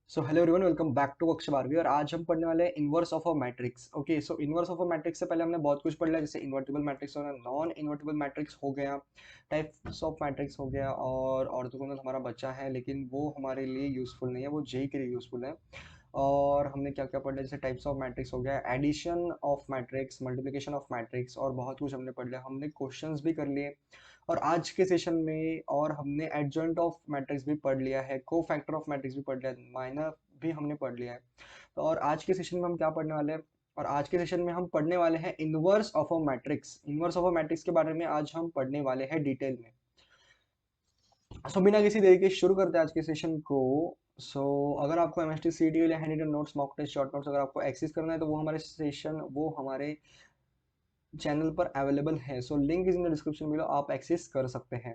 So hello everyone, welcome back to Akshay बारहवीं। और आज हम पढ़ने वाले हैं inverse of a matrix. Okay, so inverse of a matrix से पहले हमने बहुत कुछ पढ़ लिया, जैसे इन्वर्टिबल मैट्रिक्स हो गया, नॉन इन्वर्टिबल मैट्रिक्स हो गया, टाइप्स ऑफ मैट्रिक्स हो गया, और ऑर्थोगोनल हमारा बच्चा है लेकिन वो हमारे लिए यूजफुल नहीं है, वो जेई के लिए यूजफुल है। और हमने क्या क्या पढ़ लिया, जैसे टाइप्स ऑफ मैट्रिक्स हो गया, addition of matrix, multiplication of matrix, और बहुत कुछ हमने पढ़ लिया। हमने क्वेश्चंस भी कर लिए। और आज के सेशन में और हमने एडजॉइंट ऑफ मैट्रिक्स भी पढ़ लिया है, को फैक्टर ऑफ मैट्रिक्स भी पढ़ लिया है, माइनर भी हमने पढ़ लिया है। तो और आज के सेशन में हम क्या पढ़ने वाले हैं, और आज के सेशन में हम पढ़ने वाले हैं inverse of a matrix. Inverse of a matrix के बारे में आज हम पढ़ने वाले हैं डिटेल में। सो बिना किसी देरी के शुरू करते हैं आज के सेशन को। अगर आपको M S T C T या hand written notes, mock test, short notes अगर आपको एक्सेस करना है तो वो हमारे चैनल पर अवेलेबल है। Link is in the description below, आप एक्सेस कर सकते हैं।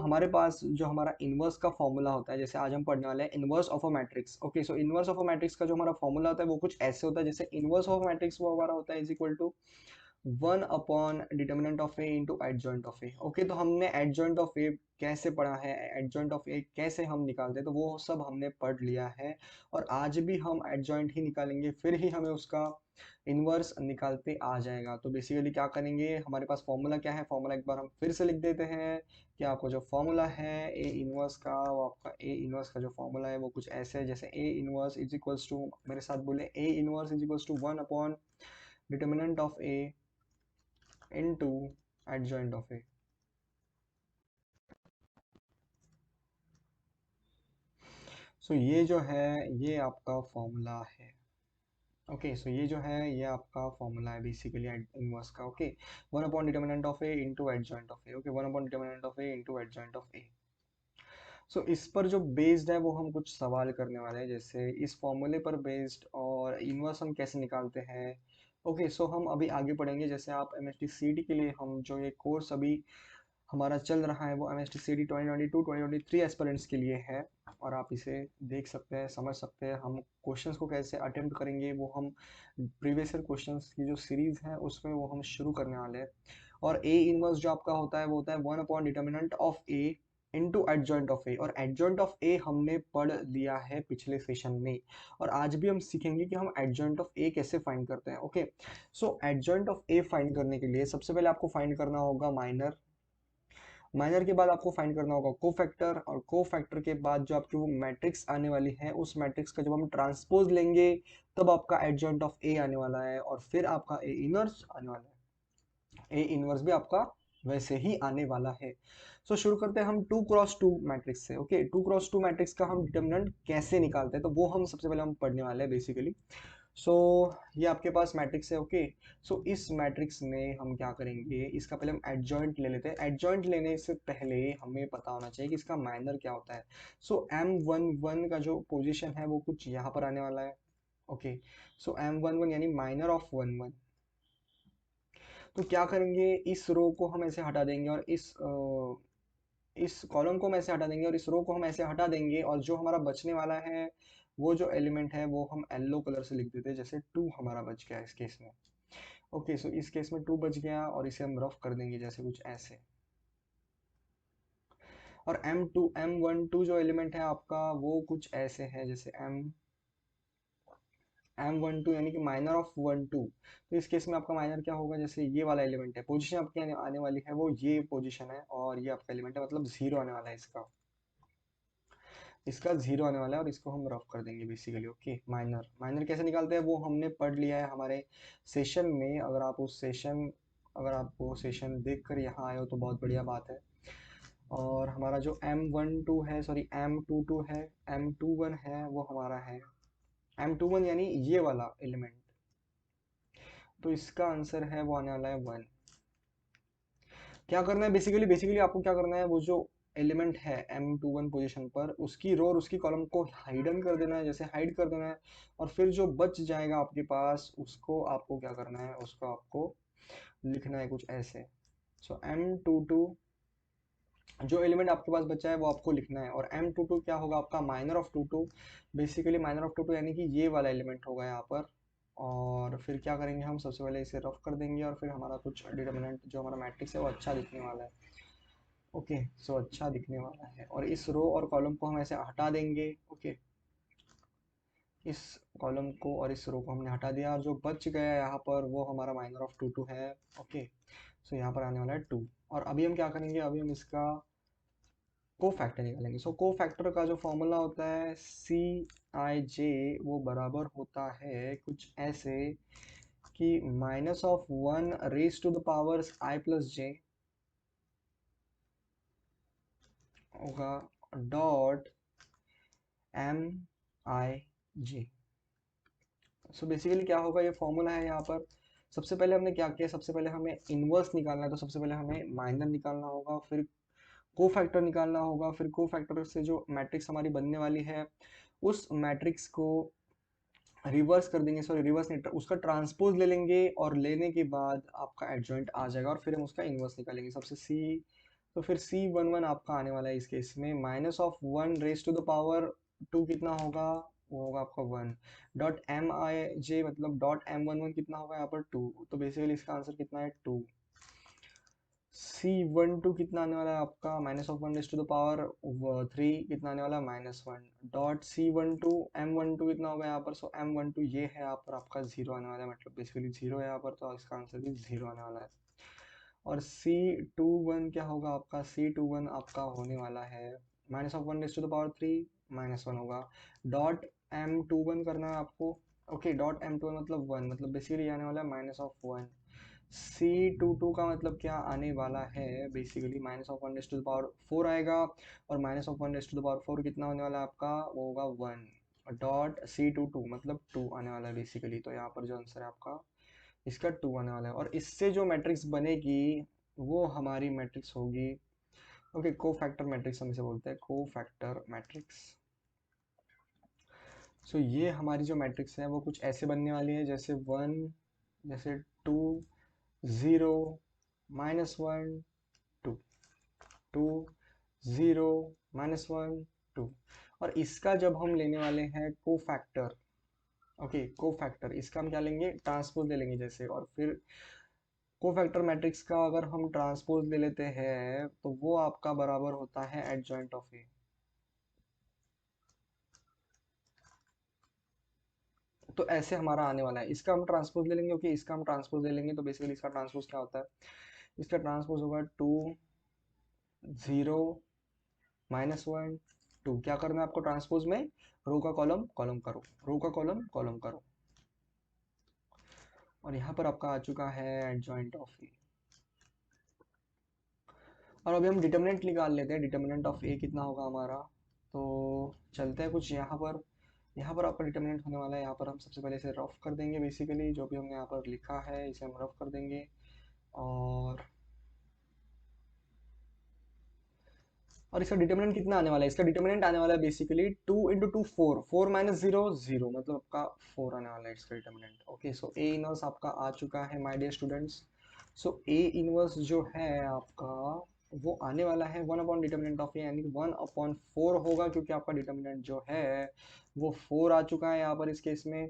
हमारे पास जो हमारा इनवर्स का फॉर्मूला होता है, जैसे आज हम पढ़ने वाले हैं inverse of a matrix. Okay, so inverse of a matrix का जो हमारा फॉर्मूला होता है वो कुछ ऐसे होता है, जैसे इनवर्स ऑफ मैट्रिक्स वो हमारा होता है is equal to 1 determinant of A into adjoint of A. Okay, तो हमने एडजॉइंट ऑफ ए कैसे पढ़ा है, एडजॉइंट ऑफ ए कैसे हम निकालते हैं, तो वो सब हमने पढ़ लिया है। और आज भी हम एडजॉइंट ही निकालेंगे, फिर ही हमें उसका इनवर्स निकालते आ जाएगा। तो बेसिकली क्या करेंगे, हमारे पास फॉर्मूला क्या है, फॉर्मूला एक बार हम फिर से लिख देते हैं कि आपको जो फॉर्मूला है ए इनवर्स का, वो आपका ए इनवर्स का जो फॉर्मूला है वो कुछ ऐसे है, जैसे A inverse is equals to, मेरे साथ बोले, A inverse is equals to 1 determinant of A into adjoint of A. ये जो है ये आपका फॉर्मूला है। ओके, ये जो है ये आपका फॉर्मूला है बेसिकली इनवर्स का। Okay, 1 determinant of A into adjoint of A. Okay, 1 determinant of A into adjoint of A. इस पर जो बेस्ड है वो हम कुछ सवाल करने वाले हैं, जैसे इस फॉर्मूले पर बेस्ड और इनवर्स हम कैसे निकालते हैं। ओके, हम अभी आगे पढ़ेंगे। जैसे आप M S T C T के लिए हम जो ये कोर्स अभी हमारा चल रहा है वो M S T C T 2022-2023 aspirants के लिए है। और आप इसे देख सकते हैं, समझ सकते हैं। हम क्वेश्चंस को कैसे अटेम्प्ट करेंगे वो हम प्रीवियस ईयर क्वेश्चंस की जो सीरीज है उसमें वो हम शुरू करने वाले हैं। और ए इनवर्स जो आपका होता है वो होता है 1 of A into adjoint of A. और एडजॉइंट ऑफ ए हमने पढ़ लिया है पिछले सेशन में, और आज भी हम सीखेंगे कि हम एडजॉइंट ऑफ ए कैसे फाइंड करते हैं। Okay, adjoint of A find करने के लिए सबसे पहले आपको फाइंड करना होगा माइनर। माइनर के बाद आपको फाइंड करना होगा कोफैक्टर, और कोफैक्टर के बाद जो आपकी वो मैट्रिक्स आने वाली है उस मैट्रिक्स का जब हम ट्रांसपोज लेंगे तब आपका एडजॉइंट ऑफ ए आने वाला है, और फिर आपका ए इनवर्स आने वाला है। ए इनवर्स भी आपका वैसे ही आने वाला है। शुरू करते हैं हम 2x2 मैट्रिक्स से। ओके, 2x2 मैट्रिक्स का हम डिटर्मिनेंट कैसे निकालते हैं तो वो हम सबसे पहले हम पढ़ने वाले हैं बेसिकली। सो ये आपके पास मैट्रिक्स है। ओके, इस मैट्रिक्स में हम क्या करेंगे, इसका पहले हम एडजॉइंट ले लेते हैं। एडजॉइंट लेने से पहले हमें पता होना चाहिए कि इसका माइनर क्या होता है। M11 का जो पोजीशन है वो कुछ यहाँ पर आने वाला है। ओके, M11 यानी माइनर ऑफ 11। तो क्या करेंगे, इस रो को हम ऐसे हटा देंगे, और इस कॉलम को हम ऐसे हटा देंगे, और इस रो को हम ऐसे हटा देंगे, और जो हमारा बचने वाला है वो जो एलिमेंट है वो हम येलो कलर से लिख देते हैं, जैसे 2 हमारा बच गया इस केस में। ओके, इस केस में 2 बच गया, और इसे हम रफ कर देंगे जैसे कुछ ऐसे। और M12 जो एलिमेंट है आपका वो कुछ ऐसे है, जैसे M12 यानी कि माइनर ऑफ 12। तो इस केस में आपका माइनर क्या होगा, जैसे ये वाला एलिमेंट है, पोजीशन आपकी आने वाली है वो ये पोजीशन है, और ये आपका एलिमेंट है, मतलब 0 आने वाला है इसका। इसका 0 आने वाला है, और इसको हम रफ कर देंगे बेसिकली। ओके, माइनर माइनर कैसे निकालते हैं वो हमने पढ़ लिया है हमारे सेशन में। अगर आप वो सेशन देख कर यहाँ आए हो तो बहुत बढ़िया बात है। और हमारा जो M12 है, सॉरी M22 है, M21 है, वो हमारा है M21 यानी ये वाला एलिमेंट। तो इसका आंसर है वो आने वाला है 1। क्या करना है, बेसिकली बेसिकली आपको क्या करना है, वो जो एलिमेंट है M21 पोजीशन पर उसकी रो और उसकी कॉलम को हाइडन कर देना है, जैसे हाइड कर देना है। और फिर जो बच जाएगा आपके पास उसको आपको क्या करना है, उसको आपको लिखना है कुछ ऐसे। M22 जो एलिमेंट आपके पास बचा है वो आपको लिखना है, और M22 क्या होगा, आपका minor of 22। Basically minor of 22 यानी कि ये वाला एलिमेंट होगा यहाँ पर। और फिर क्या करेंगे, हम सबसे पहले इसे रफ कर देंगे, और फिर हमारा कुछ डिटर्मिनेंट जो हमारा मैट्रिक्स है वो अच्छा दिखने वाला है। ओके, अच्छा दिखने वाला है, और इस रो और कॉलम को हम ऐसे हटा देंगे। ओके, इस कॉलम को और इस रो को हमने हटा दिया, और जो बच गया यहाँ पर वो हमारा माइनर ऑफ टू टू है। ओके, सो यहाँ पर आने वाला है 2। और अभी हम क्या करेंगे, अभी हम इसका को फैक्टर निकालेंगे। सो को फैक्टर का जो फॉर्मूला होता है सी आई जे, वो बराबर होता है कुछ ऐसे कि minus of 1 raise to the powers I plus J होगा dot M I J. So basically क्या होगा, ये फॉर्मूला है यहाँ पर। सबसे पहले हमने क्या किया, सबसे पहले हमें इनवर्स निकालना है, तो सबसे पहले हमें माइनर निकालना होगा, फिर को फैक्टर निकालना होगा, फिर को फैक्टर से जो मैट्रिक्स हमारी बनने वाली है उस मैट्रिक्स को रिवर्स कर देंगे, सॉरी रिवर्स नहीं, उसका ट्रांसपोज ले लेंगे, और लेने के बाद आपका एडजॉइंट आ जाएगा, और फिर हम उसका इनवर्स निकालेंगे सबसे सी। तो फिर सी वन वन आपका आने वाला है इस केस में, minus of 1 raise to the power 2 कितना होगा, वो होगा आपका 1 डॉट एम आई जे, मतलब डॉट एम वन वन कितना होगा यहाँ पर 2। तो बेसिकली इसका आंसर कितना है 2। सी वन टू कितना आने वाला है आपका, minus of 1 raise to the power 3 कितना आने वाला है -1 dot C one two M one two कितना होगा यहाँ पर, सो एम वन टू ये है यहाँ पर आपका 0 आने वाला है, मतलब बेसिकली 0 है यहाँ पर, तो इसका आंसर भी 0 आने वाला है। और सी टू वन क्या होगा आपका, सी टू वन आपका होने वाला है minus of 1 raise to the power 3 -1 होगा डॉट एम टू वन करना है आपको। Okay, dot M two one मतलब 1, मतलब बेसिकली आने वाला है -1। सी टू टू का मतलब क्या आने वाला है, basically minus of 1 raise to the power 4 आएगा, और minus of 1 raise to the power 4 कितना होने वाला है आपका, वो होगा 1 डॉट सी टू टू मतलब 2 आने वाला है बेसिकली। तो यहाँ पर जो आंसर है आपका इसका 2 आने वाला है, और इससे जो मैट्रिक्स बनेगी वो हमारी मैट्रिक्स होगी, ओके, को फैक्टर मैट्रिक्स हम इसे बोलते हैं, को फैक्टर मैट्रिक्स। सो ये हमारी जो मैट्रिक्स है वो कुछ ऐसे बनने वाली है, जैसे 1, जैसे 2, 0, -1, 2, 2, 0, -1, 2। और इसका जब हम लेने वाले हैं को फैक्टर, ओके, को फैक्टर इसका हम क्या लेंगे, ट्रांसपोज ले लेंगे जैसे, और फिर कोफैक्टर मैट्रिक्स का अगर हम ट्रांसपोज ले लेते हैं तो वो आपका बराबर होता है एडजॉइंट ऑफ ए। तो ऐसे हमारा आने वाला है, इसका हम ट्रांसपोज ले लेंगे, ओके, इसका हम ट्रांसपोज ले लेंगे, तो बेसिकली इसका ट्रांसपोज क्या होता है, इसका ट्रांसपोज होगा 2, 0, -1, 2। क्या करना है आपको ट्रांसपोज में, रो का कॉलम कॉलम करो, रो का कॉलम कॉलम करो, और यहाँ पर आपका आ चुका है एडजॉइंट ऑफ ए। और अभी हम डिटर्मिनेंट निकाल लेते हैं, डिटर्मिनेंट ऑफ ए कितना होगा हमारा। तो चलते हैं कुछ यहाँ पर, यहाँ पर आपका डिटर्मिनेंट होने वाला है, यहाँ पर हम सबसे पहले इसे रफ कर देंगे, बेसिकली जो भी हमने यहाँ पर लिखा है इसे हम रफ कर देंगे। और इसका डिटर्मिनेंट कितना आने वाला है, इसका डिटर्मिनेंट आने वाला है बेसिकली 2 इंटू टू 4, 4 माइनस 0 0, मतलब आपका 4 आने वाला है इसका determinant. Okay, so A inverse आपका आ चुका है my dear students. So A inverse जो है आपका वो आने वाला है 1 अपॉन डिटर्मिनेंट ऑफ ए, यानी कि 1 अपॉन 4 होगा, क्योंकि आपका डिटर्मिनेंट जो है वो 4 आ चुका है यहाँ पर इस केस में।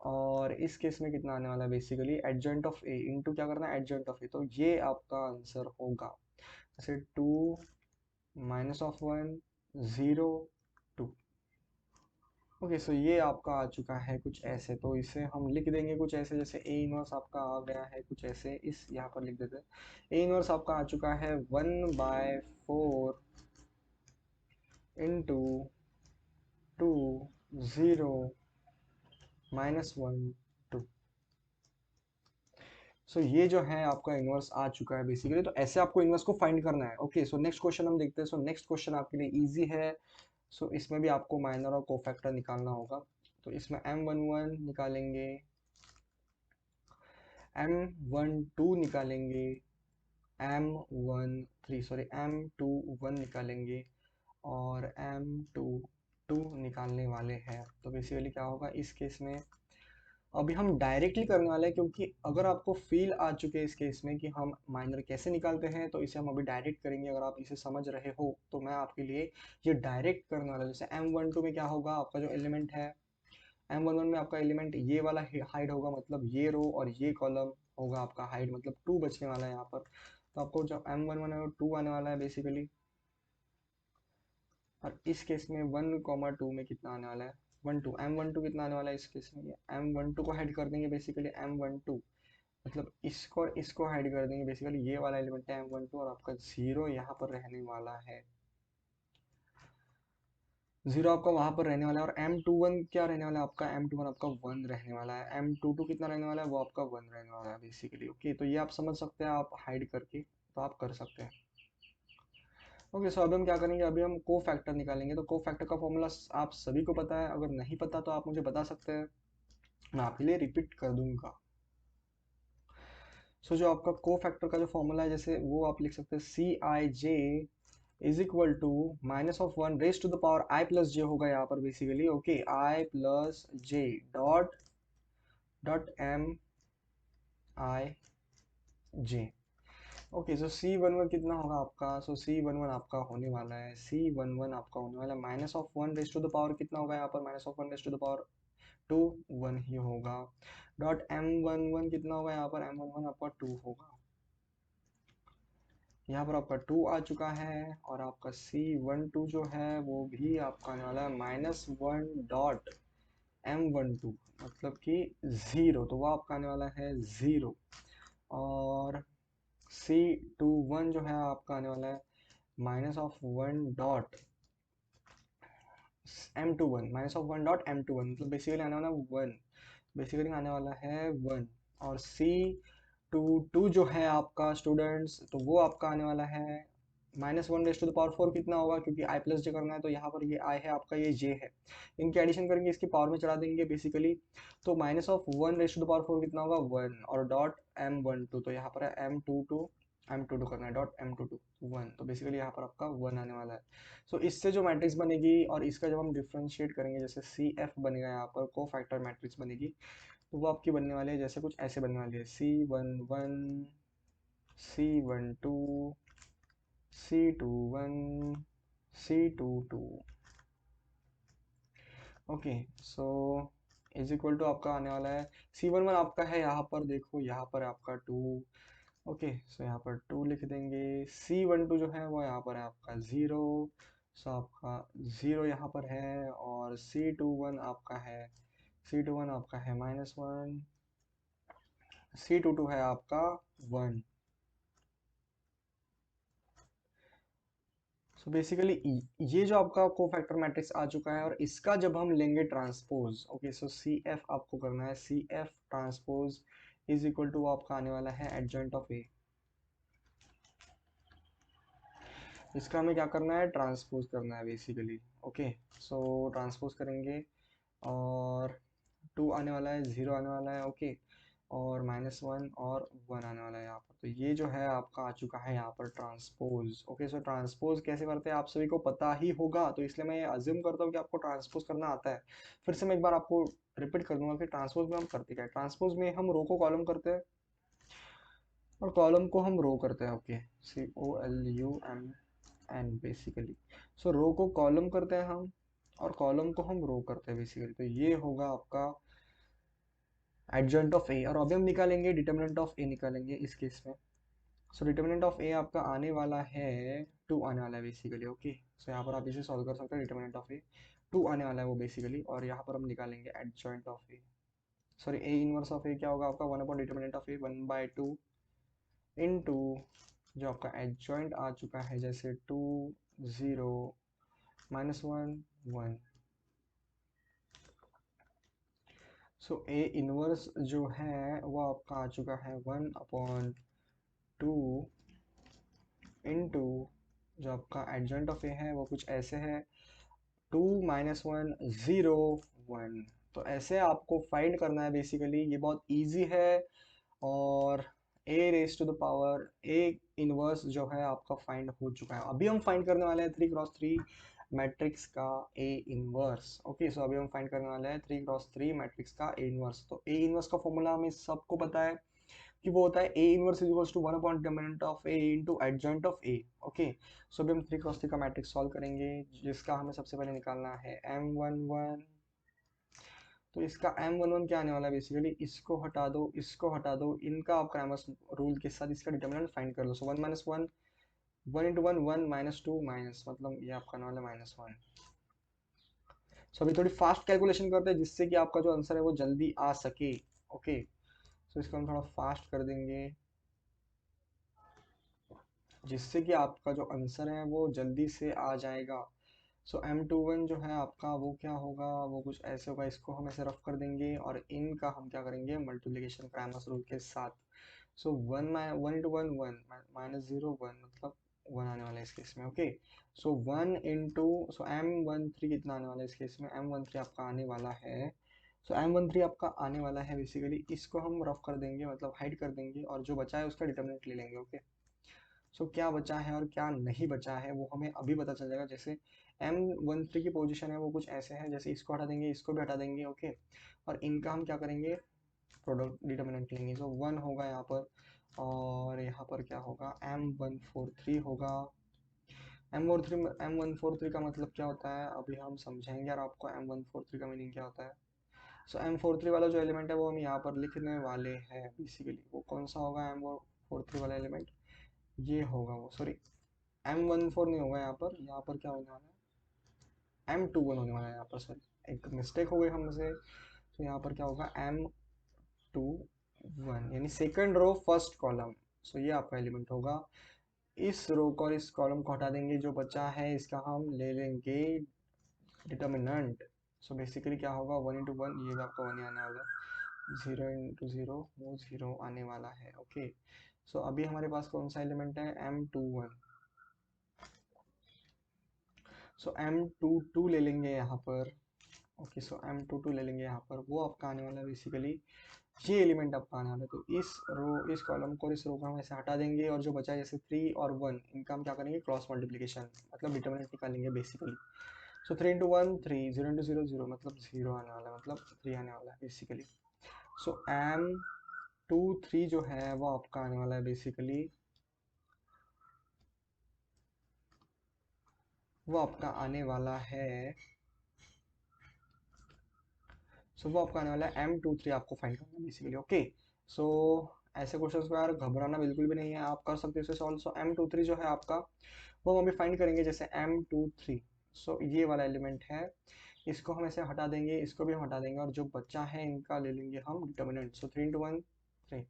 और इस केस में कितना आने वाला है, basically adjoint of A into क्या करना है, एडजॉइंट ऑफ ए, तो ये आपका आंसर होगा जैसे 2 -1, 0, 2। ओके, सो ये आपका आ चुका है कुछ ऐसे, तो इसे हम लिख देंगे कुछ ऐसे, जैसे ए इनवर्स आपका आ गया है कुछ ऐसे, इस यहाँ पर लिख देते हैं। ए इनवर्स आपका आ चुका है 1/4 इंटू 2, 0, -1, 2। सो ये जो है आपका इनवर्स आ चुका है बेसिकली, तो ऐसे आपको इनवर्स को फाइंड करना है। ओके, सो नेक्स्ट क्वेश्चन हम देखते हैं। सो नेक्स्ट क्वेश्चन आपके लिए इजी है। सो इसमें भी आपको माइनर और कोफैक्टर निकालना होगा, तो इसमें M11 निकालेंगे, M12 निकालेंगे, M21 निकालेंगे, और M22 निकालने वाले हैं। तो बेसिकली क्या होगा इस केस में, अभी हम डायरेक्टली करने वाले हैं, क्योंकि अगर आपको फील आ चुके हैं इस केस में कि हम माइनर कैसे निकालते हैं, तो इसे हम अभी डायरेक्ट करेंगे। अगर आप इसे समझ रहे हो तो मैं आपके लिए ये डायरेक्ट करने वाला हूं। जैसे M12 में क्या होगा, आपका जो एलिमेंट है M11 में आपका एलिमेंट ये वाला हाइड होगा, मतलब ये रो और ये कॉलम होगा आपका हाइड, मतलब 2 बचने वाला है यहाँ पर। तो आपको जो M11 है वो 2 आने वाला है बेसिकली। और इस केस में 1, 2 में कितना आने वाला है, M12 कितना आने वाला है इस केस में, M12 को हाइड कर देंगे बेसिकली, M12 मतलब इसको हाइड कर देंगे बेसिकली, ये वाला एलिमेंट है M12 और आपका 0 यहाँ पर रहने वाला है, 0 आपका वहां पर रहने वाला है। और M21 क्या रहने वाला है आपका, M21 आपका 1 रहने वाला है, M22 कितना रहने वाला है, वो आपका 1 रहने वाला है बेसिकली। ओके, तो ये आप समझ सकते हैं, आप हाइड करके तो आप कर सकते हैं। ओके, सो अभी हम क्या करेंगे, अभी हम को फैक्टर निकालेंगे। तो को फैक्टर का फॉर्मूला आप सभी को पता है, अगर नहीं पता तो आप मुझे बता सकते हैं, मैं आपके लिए रिपीट कर दूंगा। सो जो आपका को फैक्टर का जो फॉर्मूला है, जैसे वो आप लिख सकते हैं CIJ is equal to minus of 1 raise to the power I plus J होगा यहाँ पर basically. Okay, I plus J dot dot MIJ। Okay, so C11 कितना होगा आपका, सो C11 आपका होने वाला है, C11 आपका होने वाला है minus of 1 raise to the power कितना होगा यहाँ पर, minus of 1 raise to the power 2, 1 ही होगा। डॉट M11 कितना होगा यहाँ पर, M11 आपका 2 होगा, यहाँ पर आपका 2 आ चुका है। और आपका C12 जो है वो भी आपका आने वाला है -1 डॉट M12 मतलब कि 0, तो वो आपका आने वाला है 0। और C21 जो है आपका आने वाला है -1 डॉट M21, -1 डॉट M21 मतलब बेसिकली आने वाला 1, बेसिकली आने वाला है 1। और C22 जो है आपका स्टूडेंट्स, तो वो आपका आने वाला है -1 रेज टू द पावर 4 कितना होगा, क्योंकि I प्लस जे करना है तो यहाँ पर ये I है आपका, ये J है, इनकी एडिशन करेंगे, इसकी पावर में चढ़ा देंगे बेसिकली। तो -1 रेज टू द पावर 4 कितना होगा 1, और डॉट M12 तो यहाँ पर है M22 करना है, डॉट M22 1, तो बेसिकली यहाँ पर आपका 1 आने वाला है। सो इससे जो मैट्रिक्स बनेगी और इसका जब हम डिफ्रेंशिएट करेंगे, जैसे CF बनेगा यहाँ पर, को फैक्टर मैट्रिक्स बनेगी, तो वो आपकी बनने वाली है जैसे कुछ ऐसे बनने वाली है, C11 C12 C21 C22। Okay, so is equal to आपका आने वाला है C11 आपका है यहाँ पर, देखो यहाँ पर आपका 2। ओके, सो यहाँ पर 2 लिख देंगे। C12 जो है वो यहाँ पर है आपका 0, सो आपका 0 यहाँ पर है। और C21 आपका है, C21 आपका है -1, C22 है आपका 1। सो बेसिकली ये जो आपका कोफैक्टर मैट्रिक्स आ चुका है, और इसका जब हम लेंगे ट्रांसपोज, ओके, सो CF आपको करना है, CF transpose is equal to आपका आने वाला है एडजॉइंट ऑफ A। इसका हमें क्या करना है, ट्रांसपोज करना है बेसिकली। ओके, सो ट्रांसपोज करेंगे और 2 आने वाला है, 0 आने वाला है। ओके, और -1 और 1 आने वाला है यहाँ पर। तो ये जो है आपका आ चुका है यहाँ पर ट्रांसपोज। ओके, सो ट्रांसपोज कैसे करते हैं आप सभी को पता ही होगा, तो इसलिए मैं अज्यूम करता हूँ कि आपको ट्रांसपोज करना आता है। फिर से मैं एक बार आपको रिपीट कर दूंगा कि ट्रांसपोज में हम करते क्या है। ट्रांसपोज में हम रो को कॉलम करते हैं और कॉलम को हम रो करते हैं। Okay, COLUMN basically. So row को कॉलम करते हैं हम और कॉलम को हम रो करते हैं बेसिकली। तो ये होगा आपका एडजॉइंट ऑफ ए। और अभी हम निकालेंगे डिटर्मिनेंट ऑफ ए, निकालेंगे इस केस में। सो डिटर्मिनेंट ऑफ ए आपका आने वाला है 2 आने वाला है बेसिकली। ओके, सो यहाँ पर आप इसे सॉल्व कर सकते हैं, डिटर्मिनेंट ऑफ ए 2 आने वाला है वो बेसिकली। और यहाँ पर हम निकालेंगे adjoint of A, sorry A inverse of A क्या होगा आपका 1 upon determinant of A 1/2 into जो आपका एडजॉइंट आ चुका है, जैसे 2 0 -1 1। सो ए इनवर्स जो है वो आपका आ चुका है 1/2 इनटू जो आपका एडजॉइंट ऑफ ए है वो कुछ ऐसे है 2 -1 0 1। तो ऐसे आपको फाइंड करना है बेसिकली, ये बहुत इजी है। और A raise to the power A inverse जो है आपका फाइंड हो चुका है। अभी हम फाइंड करने वाले हैं 3x3 मैट्रिक्स का ए इनवर्स। ओके, सो अभी हम फाइंड करने वाले हैं 3x3 मैट्रिक्स का ए इनवर्स। तो ए इनवर्स का फॉर्मूला हमें सबको पता है कि वो होता है A inverse is equals to 1 upon determinant of A into adjoint of A. Okay, so अभी हम 3x3 का मैट्रिक्स सॉल्व करेंगे, जिसका हमें सबसे पहले निकालना है M11। तो इसका M11 क्या आने वाला है बेसिकली, इसको हटा दो, इसको हटा दो, इनका आप क्रैमर्स रूल के साथ इसका डिटरमिनेंट फाइंड कर लो। सो 1 -1 1 × 1 1 -2 माइनस मतलब ये आपका आने वाला -1। सो अभी थोड़ी फास्ट कैलकुलेशन करते हैं जिससे कि आपका जो आंसर है वो जल्दी आ सके। ओके, सो इसको हम थोड़ा फास्ट कर देंगे जिससे कि आपका जो आंसर है वो जल्दी से आ जाएगा। सो M21 जो है आपका वो क्या होगा, वो कुछ ऐसे होगा, इसको हम ऐसे रफ कर देंगे और इनका हम क्या करेंगे मल्टीप्लिकेशन क्राइमस रूल के साथ। So one into one one, minus zero one, मतलब वन आने वाला है इस केस में। ओके, सो वन इंटू, सो M13 कितना आने वाला है इस केस में, M13 आपका आने वाला है, सो M13 आपका आने वाला है बेसिकली, इसको हम रफ कर देंगे मतलब हाइड कर देंगे और जो बचा है उसका डिटर्मिनेंट ले लेंगे। ओके, सो क्या बचा है और क्या नहीं बचा है वो हमें अभी पता चल जाएगा। जैसे M13 की पोजीशन है वो कुछ ऐसे है, जैसे इसको हटा देंगे, इसको भी हटा देंगे। ओके, और इनका हम क्या करेंगे प्रोडक्ट डिटर्मिनेंट लेंगे। सो वन होगा यहाँ पर, और यहाँ पर क्या होगा M143 होगा। M143 का मतलब क्या होता है अभी हम समझेंगे, और आपको M143 का मीनिंग क्या होता है। सो M43 वाला जो एलिमेंट है वो हम यहाँ पर लिखने वाले हैं बेसिकली। वो कौन सा होगा M43 वाला एलिमेंट, ये होगा वो, सॉरी M14 नहीं होगा यहाँ पर, यहाँ पर क्या होने वाला है M21 होने वाला है यहाँ पर, सॉरी एक मिस्टेक हो गई हमसे। तो यहाँ पर क्या होगा M21 यानी सेकंड रो फर्स्ट कॉलम। सो ये आपका एलिमेंट होगा। इस रो को और इस कॉलम को हटा देंगे, जो बचा है इसका हम ले लेंगे डिटर्मिनेंट। सो बेसिकली क्या होगा वन इंटू वन, ये भी आपका वन ही आने वाला है, जीरो इंटू जीरो वो जीरो आने वाला है। ओके, सो अभी हमारे पास कौन सा एलिमेंट है M21। सो M22 ले लेंगे यहाँ पर। ओके, सो M22 ले लेंगे यहाँ पर, वो आपका आने वाला है बेसिकली, ये एलिमेंट आपका आने वाला है। तो इस रो, इस कॉलम को और इस रो को हम ऐसे हटा देंगे और जो बचा है जैसे 3 और 1, इनका हम क्या करेंगे क्रॉस मल्टीप्लिकेशन, मतलब डिटर्मिनेंट निकालेंगे बेसिकली। सो 3 into one three, zero into zero zero, मतलब जीरो आने वाला है, मतलब 3 आने वाला है बेसिकली। सो M23 जो है वो आपका आने वाला है बेसिकली, वो आपका आने वाला है, सो वो आपका आने वाला है M23 आपको फाइंड करना है बेसिकली। ओके, सो ऐसे क्वेश्चंस को यार घबराना बिल्कुल भी नहीं है, आप कर सकते हो इसे सॉल्व। सो M23 जो है आपका वो हम अभी फाइंड करेंगे, जैसे M23, सो ये वाला एलिमेंट है, इसको हम ऐसे हटा देंगे, इसको भी हम हटा देंगे और जो बच्चा है इनका ले लेंगे हम डिटर्मिनेंट। सो 3 इंटू वन थ्री,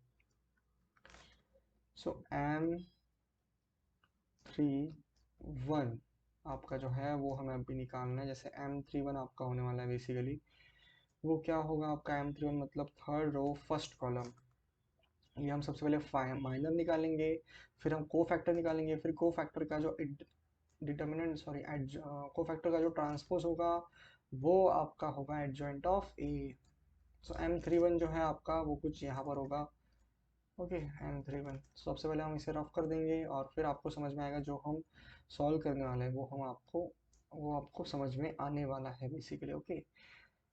सो M31 आपका जो है वो हमें अभी निकालना है। जैसे M31 आपका होने वाला है बेसिकली, वो क्या होगा आपका M31 मतलब थर्ड रो फर्स्ट कॉलम। ये हम सबसे पहले माइनर निकालेंगे, फिर हम को फैक्टर निकालेंगे, फिर को फैक्टर का जो डिटर्मिनेंट, सॉरी को फैक्टर का जो ट्रांसपोज होगा वो आपका होगा adjoint of A. So M31 जो है आपका वो कुछ यहाँ पर होगा। ओके, M31 सबसे पहले हम इसे रफ कर देंगे और फिर आपको समझ में आएगा, जो हम सॉल्व करने वाले हैं वो आपको समझ में आने वाला है बेसिकली। ओके,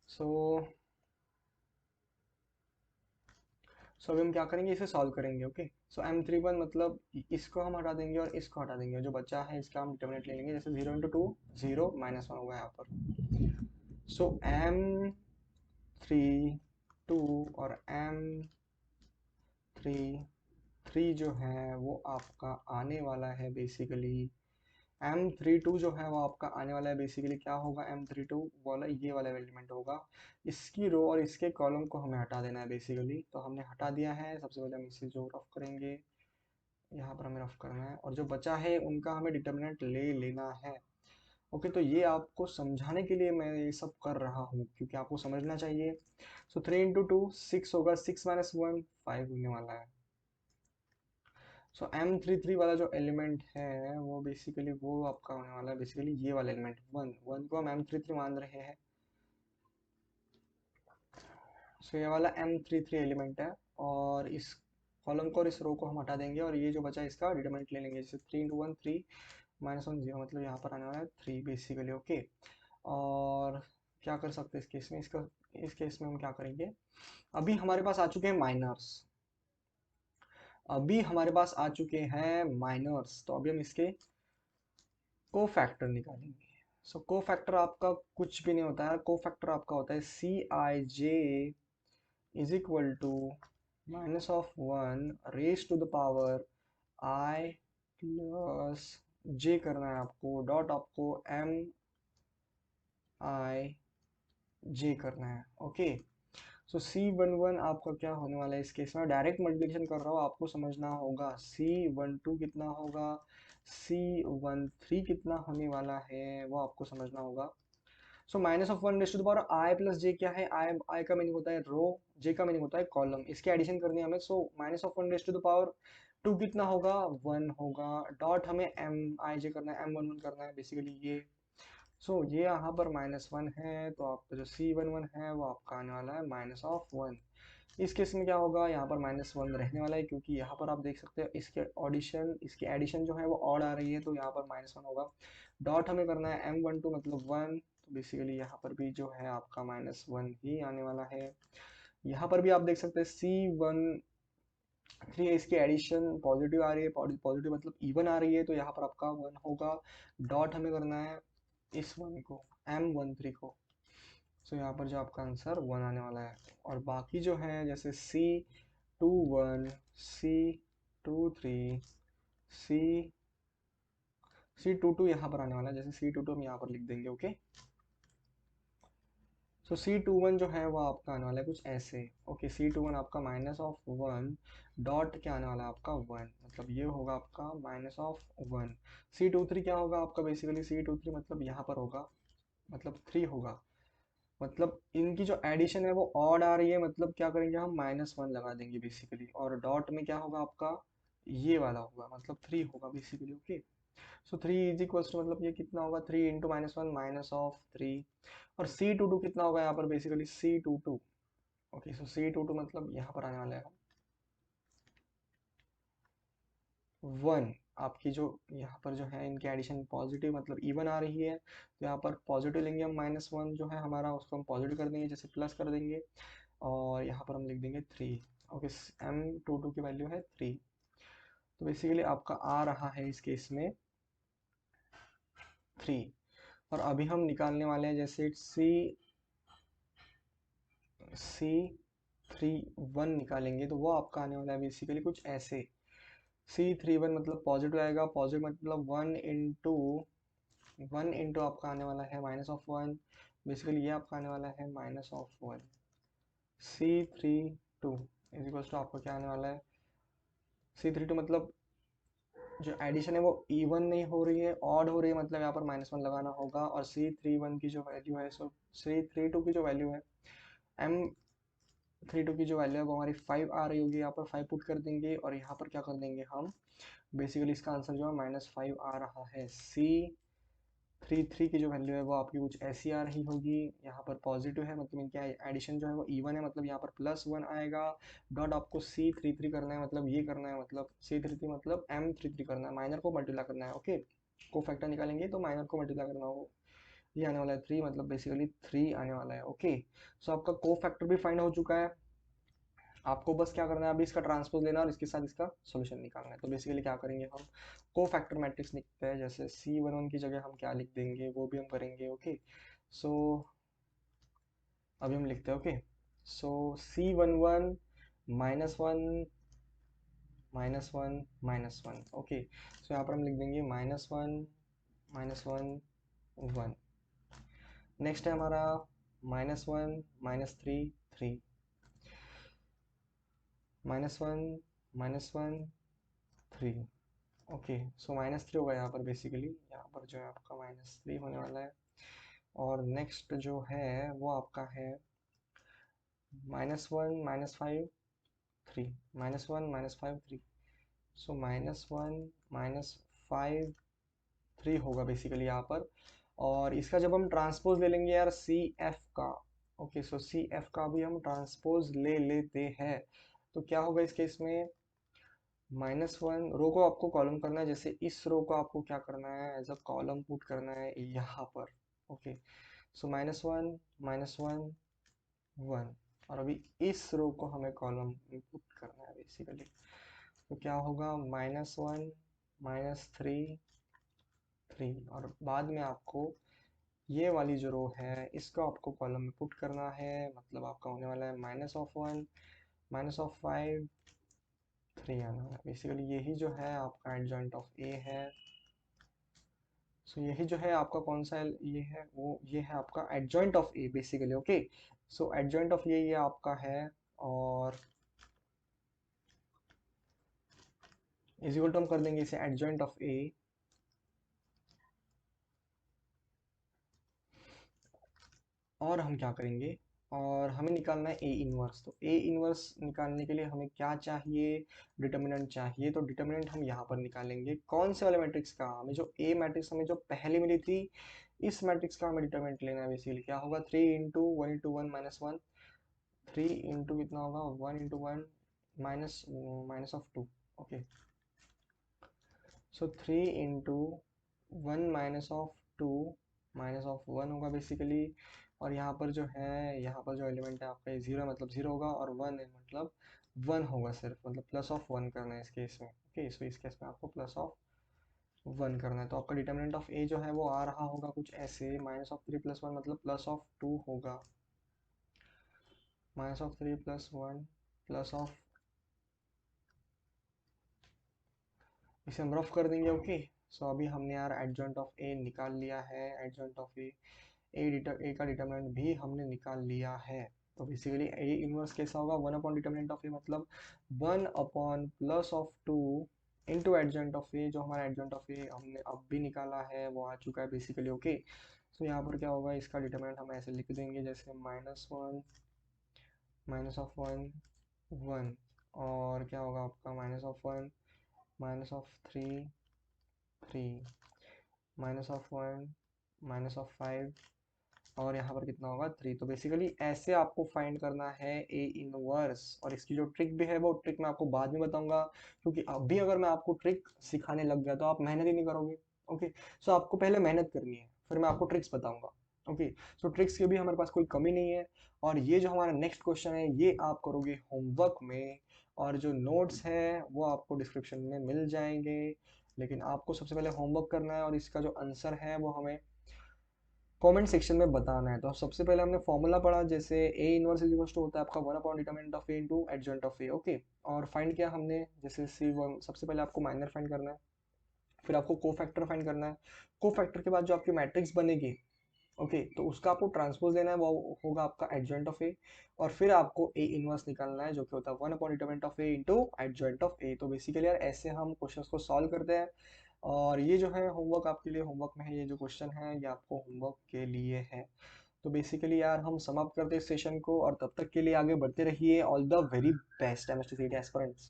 सो सो अभी हम क्या करेंगे इसे सॉल्व करेंगे। ओके, सो M31 मतलब इसको हम हटा देंगे और इसको हटा देंगे, जो बचा है इसका हम डिटर्मिनेंट ले लेंगे। जैसे zero into two zero, minus one होगा यहाँ पर। सो M32 और M33 जो है वो आपका आने वाला है बेसिकली, M32 जो है वो आपका आने वाला है बेसिकली, क्या होगा M32 वाला, ये वाला एलिमेंट होगा। इसकी रो और इसके कॉलम को हमें हटा देना है बेसिकली, तो हमने हटा दिया है। सबसे पहले हम इसे जो रफ करेंगे, यहाँ पर हमें रफ करना है और जो बचा है उनका हमें डिटर्मिनेंट ले लेना है। ओके, तो ये आपको समझाने के लिए मैं ये सब कर रहा हूँ क्योंकि आपको समझना चाहिए। सो 3 इंटू टू सिक्स होगा, सिक्स माइनस वन फाइव होने वाला है। सो M33 वाला जो एलिमेंट है वो बेसिकली वो आपका होने वाला है बेसिकली, ये वाला एलिमेंट वन, वन को हम M33 मान रहे हैं। सो ये वाला M33 एलिमेंट है और इस कॉलम को और इस रो को हम हटा देंगे और ये जो बचा है इसका डिटरमिनेंट ले लेंगे। जैसे 3 into one three, minus one zero, मतलब यहाँ पर आने वाला है थ्री बेसिकली। ओके, और क्या कर सकते हैं इस केस में, इस केस में हम क्या करेंगे, अभी हमारे पास आ चुके हैं माइनर्स, अभी हमारे पास आ चुके हैं माइनर्स, तो अभी हम इसके को फैक्टर निकालेंगे। सो को फैक्टर आपका कुछ भी नहीं होता है, को फैक्टर आपका होता है Cij is equal to minus of one raise to the power I plus j करना है आपको, डॉट आपको M I जे करना है। ओके, सो C11 आपका क्या होने वाला है इस केस में, डायरेक्ट मल्टीप्लिकेशन कर रहा हूँ, आपको समझना होगा। C12 कितना होगा, C13 कितना होने वाला है वो आपको समझना होगा। So minus of one raise to the power I plus J क्या है, आई का मीनिंग होता है रो, जे का मीनिंग होता है कॉलम, इसकी एडिशन करनी है हमें। So minus of one raise to the power two कितना होगा, वन होगा, डॉट हमें एम आई जे करना है, M11 करना है बेसिकली ये। सो ये यहाँ पर -1 है, तो आपका जो C11 है वो आपका आने वाला है -1। इस केस में क्या होगा, यहाँ पर -1 रहने वाला है, क्योंकि यहाँ पर आप देख सकते हो इसकी एडिशन जो है वो ऑड आ रही है, तो यहाँ पर -1 होगा। डॉट हमें करना है M12 मतलब 1, तो बेसिकली यहाँ पर भी जो है आपका -1 ही आने वाला है। यहाँ पर भी आप देख सकते हैं C13 इसकी एडिशन पॉजिटिव आ रही है, पॉजिटिव मतलब इवन आ रही है, तो यहाँ पर आपका 1 होगा। डॉट हमें करना है इस 1 को, M13 को। सो यहाँ पर जो आपका आंसर 1 आने वाला है। और बाकी जो है जैसे C21, C23, C22 यहाँ पर आने वाला है, जैसे C22 हम यहाँ पर लिख देंगे। ओके, सो C21 जो है वो आपका आने वाला है कुछ ऐसे। ओके, C21 आपका -1 डॉट क्या आने वाला है आपका 1, मतलब ये होगा आपका -1। C23 क्या होगा आपका, बेसिकली C23 मतलब यहाँ पर होगा, मतलब 3 होगा, मतलब इनकी जो एडिशन है वो ऑड आ रही है, मतलब क्या करेंगे हम -1 लगा देंगे बेसिकली, और डॉट में क्या होगा आपका ये वाला होगा, मतलब 3 होगा basically. Okay, so 3 is equal to मतलब ये कितना होगा, 3 इंटू -1 -3। और C22 कितना होगा यहाँ पर, बेसिकली C22। ओके, सो C22 मतलब यहाँ पर आने वाला है 1। आपकी जो यहाँ पर जो है इनकी एडिशन पॉजिटिव मतलब इवन आ रही है, तो यहाँ पर पॉजिटिव लेंगे हम, -1 जो है हमारा उसको हम पॉजिटिव कर देंगे, जैसे प्लस कर देंगे, और यहाँ पर हम लिख देंगे 3। ओके, M22 की वैल्यू है 3, तो बेसिकली आपका आ रहा है इस केस में 3। और अभी हम निकालने वाले हैं जैसे C31 निकालेंगे, तो वो आपका आने वाला है बेसिकली कुछ ऐसे। C31 मतलब पॉजिटिव आएगा, पॉजिटिव मतलब 1 इंटू आपका आने वाला है -1, बेसिकली ये आपका आने वाला है -1। C32 इज इक्वल टू आपका क्या आने वाला है, C32 मतलब जो एडिशन है वो इवन नहीं हो रही है, ऑड हो रही है, मतलब यहाँ पर -1 लगाना होगा। और C31 की जो वैल्यू है, सो C32 की जो वैल्यू है, M32 की जो वैल्यू है वो हमारी 5 आ रही होगी, यहाँ पर 5 पुट कर देंगे, और यहाँ पर क्या कर देंगे हम, बेसिकली इसका आंसर जो है -5 आ रहा है। C33 की जो वैल्यू है वो आपकी कुछ ऐसी आ रही होगी, यहाँ पर पॉजिटिव है, मतलब इनकी एडिशन जो है वो इवन है, मतलब यहाँ पर +1 आएगा। डॉट आपको C33 करना है, मतलब ये करना है, मतलब C33 मतलब M33 करना है, माइनर को मल्टीप्लाई करना है। ओके, को फैक्टर निकालेंगे तो माइनर को मल्टीप्लाई करना हो, ये आने वाला है 3, मतलब बेसिकली 3 आने वाला है। ओके, सो आपका को फैक्टर भी फाइंड हो चुका है, आपको बस क्या करना है, अभी इसका ट्रांसपोज लेना और इसके साथ इसका सॉल्यूशन निकालना है। तो बेसिकली क्या करेंगे हम, को फैक्टर मैट्रिक्स लिखते हैं, जैसे C11 की जगह हम क्या लिख देंगे वो भी हम करेंगे। ओके, सो अभी हम लिखते हैं। Okay, so C11 -1 -1 -1। ओके, सो यहाँ पर हम लिख देंगे -1 -1 1। नेक्स्ट है हमारा -1 -3 3 -1 -1 3। ओके, सो -3 होगा यहाँ पर, बेसिकली यहाँ पर जो है आपका -3 होने वाला है। और नेक्स्ट जो है वो आपका है -1 -5 3 -1 -5 3। सो -1 -5 3 होगा बेसिकली यहाँ पर। और इसका जब हम ट्रांसपोज ले लेंगे यार सी एफ का, ओके, सो सी एफ का भी हम ट्रांसपोज ले लेते हैं, तो क्या होगा इस केस में, -1 रो को आपको कॉलम करना है, जैसे इस रो को आपको क्या करना है, एज अ कॉलम पुट करना है यहाँ पर। ओके, सो -1 -1 1। और अभी इस रो को हमें कॉलम में पुट करना है बेसिकली, तो क्या होगा, -1 -3 3। और बाद में आपको ये वाली जो रो है इसको आपको कॉलम में पुट करना है, मतलब आपका होने वाला है -1 -5 3 आना है बेसिकली। यही जो है आपका एडजॉइंट ऑफ ए है। सो यही जो है आपका कौन सा ये है, वो ये है आपका adjoint of A basically. Okay, so adjoint of ये आपका है, और इज इक्वल टू हम कर देंगे इसे एडजॉइंट ऑफ ए, और हम क्या करेंगे, और हमें निकालना है ए इनवर्स। तो ए इनवर्स निकालने के लिए हमें क्या चाहिए, डिटर्मिनेंट चाहिए। तो डिटर्मिनेंट हम यहाँ पर निकालेंगे कौन से वाले मैट्रिक्स का, हमें जो ए मैट्रिक्स हमें जो पहले मिली थी, इस मैट्रिक्स का हमें डिटर्मिनेंट लेना है। बेसिकली क्या होगा, 3 × 1 × 1 - 1, 3 कितना होगा, 1 × 1 माइनस ऑफ 2। ओके, सो 3 × 1 -(-2) -(1) होगा बेसिकली। और यहाँ पर जो है, यहाँ पर जो एलिमेंट है आपका, 0 मतलब 0 होगा, और 1 है मतलब 1 होगा सिर्फ, मतलब +(1) करना है इस केस में। ओके, सो इस केस में आपको +(1) करना है। तो आपका डिटर्मिनेंट ऑफ ए जो है वो आ रहा होगा कुछ ऐसे, -(3 + 1) मतलब +(2) होगा, -(3 + 1) +. इसे हम रफ कर देंगे। ओके, सो अभी हमने यार एडजॉइंट ऑफ ए निकाल लिया है, एडजॉइंट ऑफ ए, ए का डिटर्मिनेंट भी हमने निकाल लिया है। तो बेसिकली ए इनवर्स कैसा होगा, 1/डिटर्मिनेंट ऑफ ए मतलब 1/+(2) इंटू एडजॉइंट ऑफ ए। जो हमारा एडजॉइंट ऑफ ए हमने अब भी निकाला है वो आ चुका है बेसिकली। ओके, सो यहाँ पर क्या होगा, इसका डिटर्मिनेंट हम ऐसे लिख देंगे जैसे -1 -(1) 1, और क्या होगा आपका -(1) -(3) 3 -(1) -(5), और यहाँ पर कितना होगा 3। तो बेसिकली ऐसे आपको फाइंड करना है ए इनवर्स। और इसकी जो ट्रिक भी है वो ट्रिक मैं आपको बाद में बताऊंगा, क्योंकि अभी अगर मैं आपको ट्रिक सिखाने लग गया तो आप मेहनत ही नहीं करोगे। ओके, सो आपको पहले मेहनत करनी है, फिर मैं आपको ट्रिक्स बताऊंगा। ओके, सो ट्रिक्स की भी हमारे पास कोई कमी नहीं है। और ये जो हमारा नेक्स्ट क्वेश्चन है ये आप करोगे होमवर्क में, और जो नोट्स हैं वो आपको डिस्क्रिप्शन में मिल जाएंगे। लेकिन आपको सबसे पहले होमवर्क करना है, और इसका जो आंसर है वो हमें कमेंट सेक्शन में बताना है। तो सबसे पहले हमने फॉर्मूला पढ़ा, जैसे A inverse is equal to होता है आपका determinant of A into adjoint of A. Okay, और फाइंड किया हमने, जैसे C1 सबसे पहले आपको माइनर फाइंड करना है, फिर आपको कोफैक्टर फाइंड करना है। कोफैक्टर के बाद जो आपकी मैट्रिक्स बनेगी, ओके, तो उसका आपको ट्रांसपोज लेना है, वो होगा आपका एडजॉइंट ऑफ ए। और फिर आपको ए इनवर्स निकालना है, जो कि होता है determinant of A into adjoint of A. तो बेसिकली यार ऐसे हम क्वेश्चंस को सॉल्व करते हैं। और ये जो है होमवर्क आपके लिए, होमवर्क में है ये जो क्वेश्चन है ये आपको होमवर्क के लिए है। तो बेसिकली यार हम समाप्त करते हैं इस सेशन को, और तब तक के लिए आगे बढ़ते रहिए। All the very best MST aspirants.